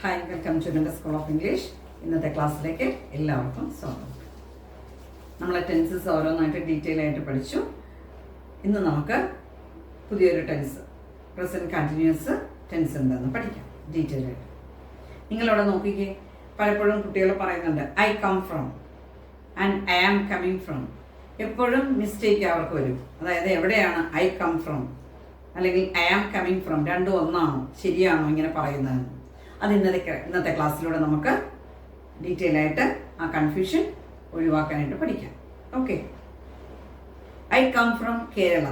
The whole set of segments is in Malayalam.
Hi, welcome to Indian school of English. ഇന്നത്തെ ക്ലാസ്സിലേക്ക് എല്ലാവർക്കും സ്വാഗതം. നമ്മളെ ടെൻസസ് ഓരോന്നായിട്ട് ഡീറ്റെയിൽ ആയിട്ട് പഠിച്ചു. ഇന്ന് നമുക്ക് പുതിയൊരു ടെൻസ്, പ്രസന്റ് കണ്ടിന്യൂസ് ടെൻസ് എന്താണെന്ന് പഠിക്കാം ഡീറ്റെയിൽ ആയിട്ട്. നിങ്ങളവിടെ നോക്കിക്കേ, പലപ്പോഴും കുട്ടികൾ പറയുന്നുണ്ട് I come from and I am coming from. എപ്പോഴും മിസ്റ്റേക്ക് അവർക്ക് വരും. അതായത് എവിടെയാണ് ഐ കം ഫ്രം അല്ലെങ്കിൽ ഐ ആം കമ്മിങ് ഫ്രം, രണ്ടും ഒന്നാണോ, ശരിയാണോ ഇങ്ങനെ പറയുന്നത്? അത് ഇന്നത്തെ ക്ലാസ്സിലൂടെ നമുക്ക് ഡീറ്റെയിൽ ആയിട്ട് ആ കൺഫ്യൂഷൻ ഒഴിവാക്കാനായിട്ട് പഠിക്കാം. Okay, I come from Kerala,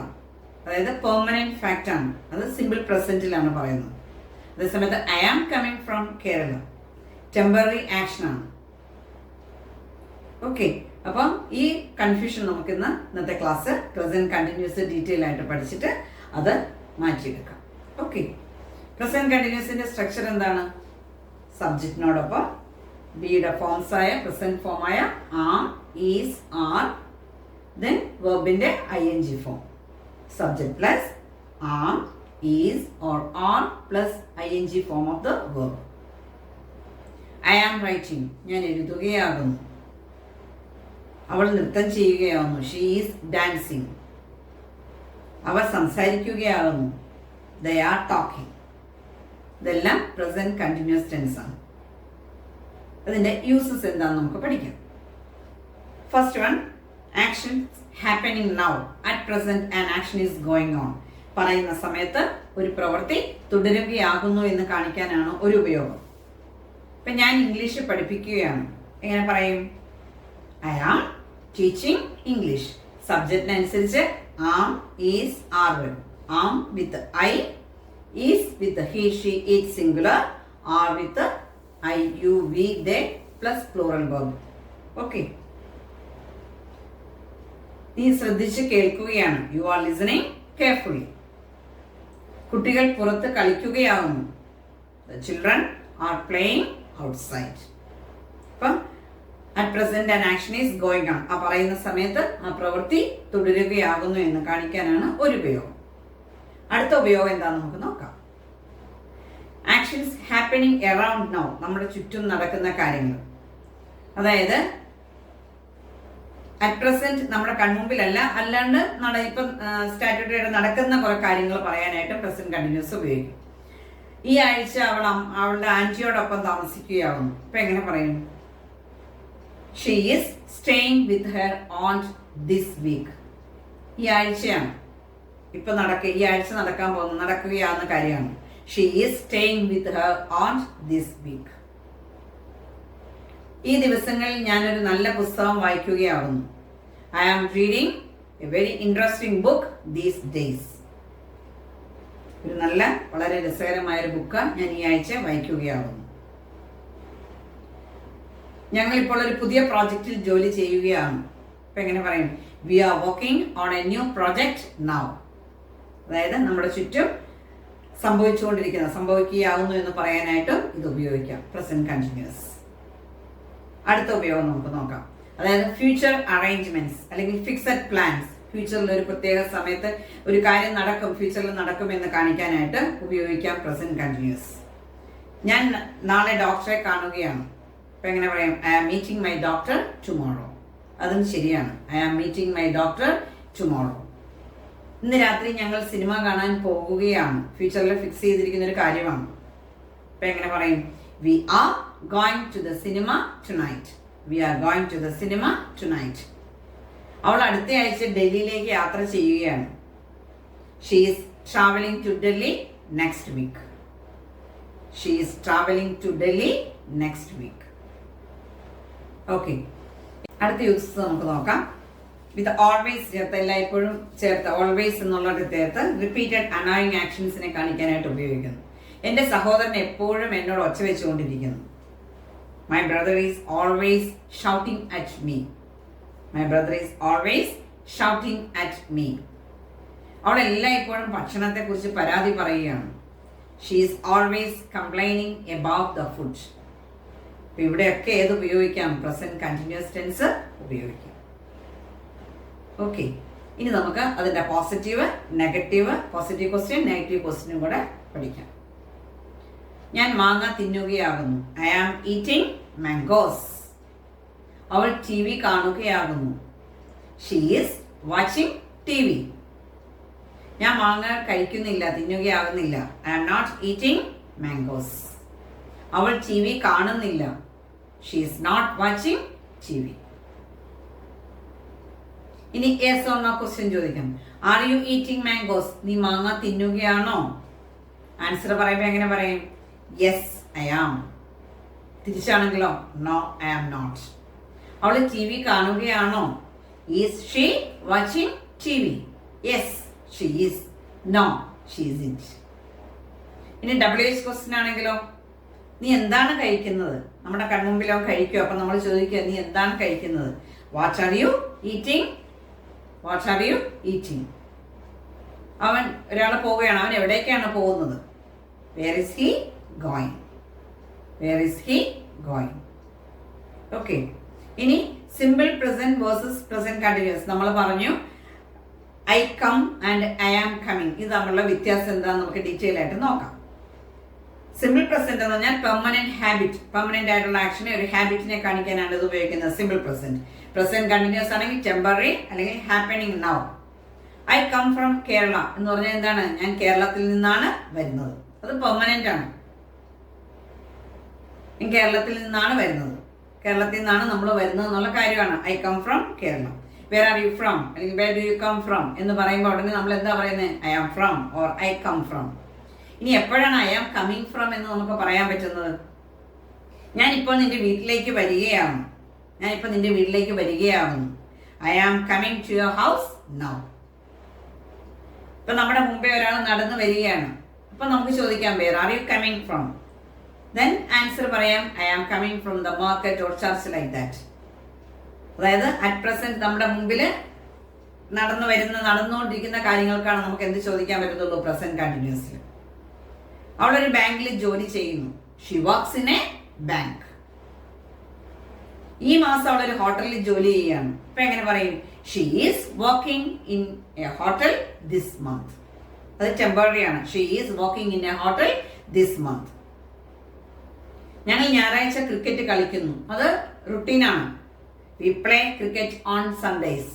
അതായത് പെർമനന്റ് ഫാക്റ്റ് ആണ്, അത് സിമ്പിൾ പ്രസന്റിലാണ് പറയുന്നത്. അതേസമയത്ത് I am coming from Kerala temporary action ആണ്. ഓക്കെ, അപ്പം ഈ കൺഫ്യൂഷൻ നമുക്ക് ഇന്നത്തെ ക്ലാസ് പ്രസന്റ് കണ്ടിന്യൂസ് ഡീറ്റെയിൽ ആയിട്ട് പഠിച്ചിട്ട് അത് മാറ്റിയെടുക്കാം. ഓക്കെ, പ്രസന്റ് കണ്ടിന്യൂസിന്റെ സ്ട്രക്ചർ എന്താണ്? സബ്ജക്റ്റിനോടൊപ്പം ബിയുടെ ഫോംസ് ആയ പ്രസന്റ് ഫോമായ ആം, ഈസ്, ആർ, ദെൻ വെർബിന്റെ ING form. Subject plus am, is or are plus ING form of the verb. I am writing, ഞാൻ എഴുതുകയാകുന്നു. അവൾ നൃത്തം ചെയ്യുകയാകുന്നു. She is dancing. അവർ സംസാരിക്കുകയാകുന്നു. They are talking. ഇതെല്ലാം പ്രസന്റ് കണ്ടിന്യൂസ് ടെൻസ് ആണ്. അതിന്റെ യൂസസ് എന്താണെന്ന് നമുക്ക് പഠിക്കാം. First one, action happening now. At present an action is going on. പറയുന്ന സമയത്ത് ഒരു പ്രവൃത്തി തുടരുകയാകുന്നു എന്ന് കാണിക്കാനാണ് ഒരു ഉപയോഗം. ഇപ്പൊ ഞാൻ ഇംഗ്ലീഷ് പഠിപ്പിക്കുകയാണ്, എങ്ങനെ പറയും? I am teaching English. സബ്ജക്റ്റിനനുസരിച്ച് ആം, ഈസ്, ആർ വരും. Am with I, is with the he, she, it singular, are with the I, you, we, they plus plural verb. Okay, നീ ശ്രദ്ധിച്ച് കേൾക്കുകയാണ്. You are listening carefully. കുട്ടികൾ പുറത്ത് കളിക്കുകയാകുന്നു. The children are playing outside. അപ്പം at present an action is going on. ആ പറയുന്ന സമയത്ത് ആ പ്രവൃത്തി തുടരുകയാകുന്നു എന്ന് കാണിക്കാനാണ് ഒരു ഉപയോഗം. അടുത്ത ഉപയോഗം എന്താണെന്ന് നമുക്ക് നോക്കാം. ആക്ഷൻസ് ഹാപ്പനിങ് അറൗണ്ട് നൗ, നമ്മുടെ ചുറ്റും നടക്കുന്ന കാര്യങ്ങൾ. അതായത് അറ്റ് പ്രസന്റ് നമ്മുടെ കൺമുമ്പിലല്ല, അല്ലാണ്ട് ഇപ്പം സ്റ്റാറ്റ്യൂട്ടറിയുടെ നടക്കുന്ന കുറെ കാര്യങ്ങൾ പറയാനായിട്ട് പ്രസന്റ് കണ്ടിന്യൂസ് ഉപയോഗിക്കും. ഈ ആഴ്ച അവളുടെ ആന്റിയോടൊപ്പം താമസിക്കുകയാവുന്നു. ഇപ്പൊ എങ്ങനെ പറയും? She is staying with her aunt this week. ഈ ആഴ്ചയാണ് ഇപ്പൊ ഈ ആഴ്ച നടക്കുകയാവുന്ന കാര്യമാണ്. She is staying with her aunt this week. ഈ ദിവസങ്ങളിൽ ഞാനൊരു നല്ല പുസ്തകം വായിക്കുകയാവുന്നു. I am reading a very interesting book these days. ഒരു വളരെ രസകരമായ ഒരു ബുക്ക് ഞാൻ ഈ ആഴ്ച വായിക്കുകയാവുന്നു. ഞങ്ങളിപ്പോൾ ഒരു പുതിയ പ്രോജക്റ്റിൽ ജോലി ചെയ്യുകയാണ്. ഇപ്പൊ എങ്ങനെ പറയും? We are working on a new project now. അതായത് നമ്മുടെ ചുറ്റും സംഭവിക്കുകയാവുന്നു എന്ന് പറയാനായിട്ട് ഇത് ഉപയോഗിക്കാം, പ്രസന്റ് കണ്ടിന്യൂസ്. അടുത്ത ഉപയോഗം നമുക്ക് നോക്കാം. അതായത് ഫ്യൂച്ചർ അറേഞ്ച്മെന്റ്സ് അല്ലെങ്കിൽ ഫിക്സഡ് പ്ലാൻസ്. ഫ്യൂച്ചറിൽ ഒരു പ്രത്യേക സമയത്ത് ഒരു കാര്യം ഫ്യൂച്ചറിൽ നടക്കും എന്ന് കാണിക്കാനായിട്ട് ഉപയോഗിക്കാം പ്രസന്റ് കണ്ടിന്യൂസ്. ഞാൻ നാളെ ഡോക്ടറെ കാണുകയാണ്. ഇപ്പൊ എങ്ങനെ പറയാം? I am meeting my doctor tomorrow. അതും ശരിയാണ്. I am meeting my doctor tomorrow. ഇന്ന് രാത്രി ഞങ്ങൾ സിനിമ കാണാൻ പോകുകയാണ്. ഫ്യൂച്ചറിൽ ഫിക്സ് ചെയ്തിരിക്കുന്ന ഒരു കാര്യമാണ്. ഇപ്പൊ എങ്ങനെ പറയും? We are going to the cinema tonight. We are going to the cinema tonight. അവൾ അടുത്ത ആഴ്ച ഡൽഹിയിലേക്ക് യാത്ര ചെയ്യുകയാണ്. She is travelling to Delhi next week. She is travelling to Delhi next week. Okay, അടുത്ത യൂസസ് നമുക്ക് നോക്കാം. വിത്ത് ഓൾവേസ് ചേർത്ത്, എല്ലായ്പ്പോഴും ചേർത്ത്, ഓൾവേസ് എന്നുള്ളത് ചേർത്ത് റിപ്പീറ്റഡ് അനോയിങ് ആക്ഷൻസിനെ കാണിക്കാനായിട്ട് ഉപയോഗിക്കുന്നു. എൻ്റെ സഹോദരൻ എപ്പോഴും എന്നോട് ഒച്ച വെച്ചുകൊണ്ടിരിക്കുന്നു. My brother is always shouting at me. My brother is always shouting at me. അവൾ എല്ലായ്പ്പോഴും ഭക്ഷണത്തെക്കുറിച്ച് പരാതി പറയുകയാണ്. She is always complaining about the food. അപ്പൊ ഇവിടെയൊക്കെ ഏത് ഉപയോഗിക്കാം? പ്രസന്റ് കണ്ടിന്യൂസ് ടെൻസ് ഉപയോഗിക്കാം. ഓക്കെ, ഇനി നമുക്ക് അതിന്റെ positive, negative, positive question, negative ക്വസ്റ്റ്യനും കൂടെ പഠിക്കാം. ഞാൻ മാങ്ങ തിന്നുകയാകുന്നു. I am eating mangoes. അവൾ ടി വി കാണുകയാകുന്നു. She is watching T V. ഞാൻ മാങ്ങ കഴിക്കുന്നില്ല, തിന്നുകയാകുന്നില്ല. I am not eating mangoes. അവൾ ടി വി കാണുന്നില്ല. She is not watching T V. ഇനി യെസ് ഓർ നോ ക്വസ്റ്റ്യൻ ചോദിക്കാം. Are you eating mangoes? നീ മാങ്ങ തിന്നുകയാണോ? ആൻസർ പറയുമ്പോൾ എങ്ങനെ പറയും? Yes I am. തിരിച്ചാണെങ്കിലോ? No I am not. അവൾ ടി വി കാണുകയാണോ? Is she watching T V? Yes she is. No she isn't. ഇനി WH ക്വസ്റ്റ്യൻ ആണെങ്കിലോ? നീ എന്താണ് കഴിക്കുന്നത്? നമ്മുടെ കൺമുമ്പിലോ കഴിക്കുമോ? അപ്പം നമ്മൾ ചോദിക്കുക, നീ എന്താണ് കഴിക്കുന്നത്? What are you eating? What are you eating? അവൻ ഒരാൾ പോവുകയാണ്. അവൻ എവിടേക്കാണ് പോകുന്നത്? Where is he going? Where is he going? Okay. ഇനി simple present versus present continuous. നമ്മൾ പറഞ്ഞു I come and I am coming. ഇത് തമ്മിലുള്ള വ്യത്യാസം എന്താണെന്ന് നമുക്ക് ഡീറ്റെയിൽ ആയിട്ട് നോക്കാം. സിമ്പിൾ പ്രസന്റ് എന്ന് പറഞ്ഞാൽ പെർമനന്റ് ഹാബിറ്റ്, പെർമനന്റ് ആയിട്ടുള്ള ആക്ഷനെ ഒരു ഹാബിറ്റിനെ കാണിക്കാനാണ് ഇത് ഉപയോഗിക്കുന്നത്. Simple present. പ്രസന്റ് കണ്ടിന്യൂസ് ആണെങ്കിൽ ടെമ്പററി അല്ലെങ്കിൽ happening now. I come from Kerala എന്ന് പറഞ്ഞാൽ എന്താണ്? ഞാൻ കേരളത്തിൽ നിന്നാണ് വരുന്നത്. അത് പെർമനന്റ് ആണ്. ഞാൻ കേരളത്തിൽ നിന്നാണ് വരുന്നത്. കേരളത്തിൽ നിന്നാണ് നമ്മൾ വരുന്നത് എന്നുള്ള കാര്യമാണ്. I come from Kerala. Where are you from അല്ലെങ്കിൽ where do you come from എന്ന് പറയുമ്പോൾ ഉടനെ നമ്മൾ എന്താ പറയുന്നത്? I am from or I come from. ഇനി എപ്പോഴാണ് ഐ ആം കമ്മിങ് ഫ്രം എന്ന് നമുക്ക് പറയാൻ പറ്റുന്നത്? ഞാനിപ്പോൾ നിന്റെ വീട്ടിലേക്ക് വരികയാണ്. ഞാനിപ്പോൾ നിന്റെ വീട്ടിലേക്ക് വരികയാകുന്നു. I am coming to your house now. ഇപ്പൊ നമ്മുടെ മുമ്പേ ഒരാൾ നടന്നു വരികയാണ്. അപ്പൊ നമുക്ക് ചോദിക്കാം where are you coming from? Then answer പറയാം I am coming from the market or church like that. അതായത് അറ്റ് പ്രസന്റ് നമ്മുടെ മുമ്പിൽ നടന്നുകൊണ്ടിരിക്കുന്ന കാര്യങ്ങൾക്കാണ് നമുക്ക് എന്ത് ചോദിക്കാൻ പറ്റുള്ളൂ? പ്രസന്റ് കണ്ടിന്യൂസിൽ. അവളൊരു ബാങ്കിൽ ജോലി ചെയ്യുന്നു. She works in a bank. ഈ മാസം അവളൊരു ഹോട്ടലിൽ ജോലി ചെയ്യുകയാണ്. ഇപ്പൊ എങ്ങനെ പറയും? She is working in a hotel this month. അത് ടെമ്പററി ആണ്. She is working in a hotel this month. ഞങ്ങൾ ഞായറാഴ്ച ക്രിക്കറ്റ് കളിക്കുന്നു. അത് റുട്ടീനാണ്. We play cricket on Sundays.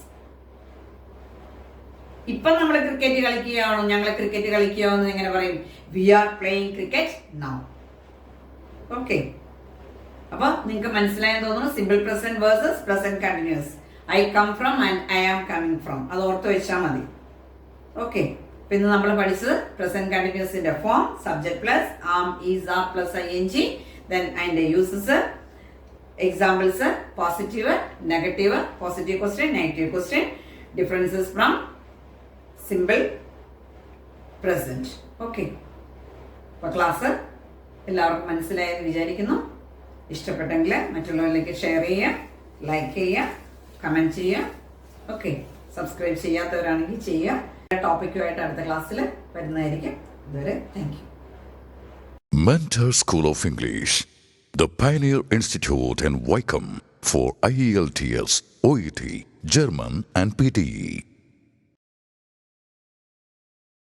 ഇപ്പം നമ്മൾ ക്രിക്കറ്റ് കളിക്കുകയാണോ? ഞങ്ങൾ ക്രിക്കറ്റ് കളിക്കുകയോ എന്ന് എങ്ങനെ പറയും? We are playing cricket now. Okay. അപ്പൊ നിങ്ങൾക്ക് മനസ്സിലായെന്ന് തോന്നുന്നു. Simple present versus present continuous. I come from and I am coming from. അത് ഓർത്ത് വെച്ചാൽ മതി. ഓക്കെ. പിന്നെ നമ്മൾ പഠിച്ചത് പ്രസന്റ് കണ്ടിന്യൂസിന്റെ form subject plus am is are plus ing. Then അതിന്റെ uses, examples, positive, negative, positive question, negative question, differences from simple present. Okay. അപ്പോൾ ക്ലാസ് എല്ലാവർക്കും മനസ്സിലായെന്ന് വിചാരിക്കുന്നു. ഇഷ്ടപ്പെട്ടെങ്കിൽ മറ്റുള്ളവരിലേക്ക് ഷെയർ ചെയ്യുക, ലൈക്ക് ചെയ്യുക, കമൻറ്റ് ചെയ്യുക. ഓക്കെ. സബ്സ്ക്രൈബ് ചെയ്യാത്തവരാണെങ്കിൽ ചെയ്യുക. ടോപ്പിക്കുമായിട്ട് അടുത്ത ക്ലാസ്സിൽ വരുന്നതായിരിക്കും. ഇതുവരെ thank you. Mentor School of English, the Pioneer Institute in Wycombe for IELTS, OET, German and PTE.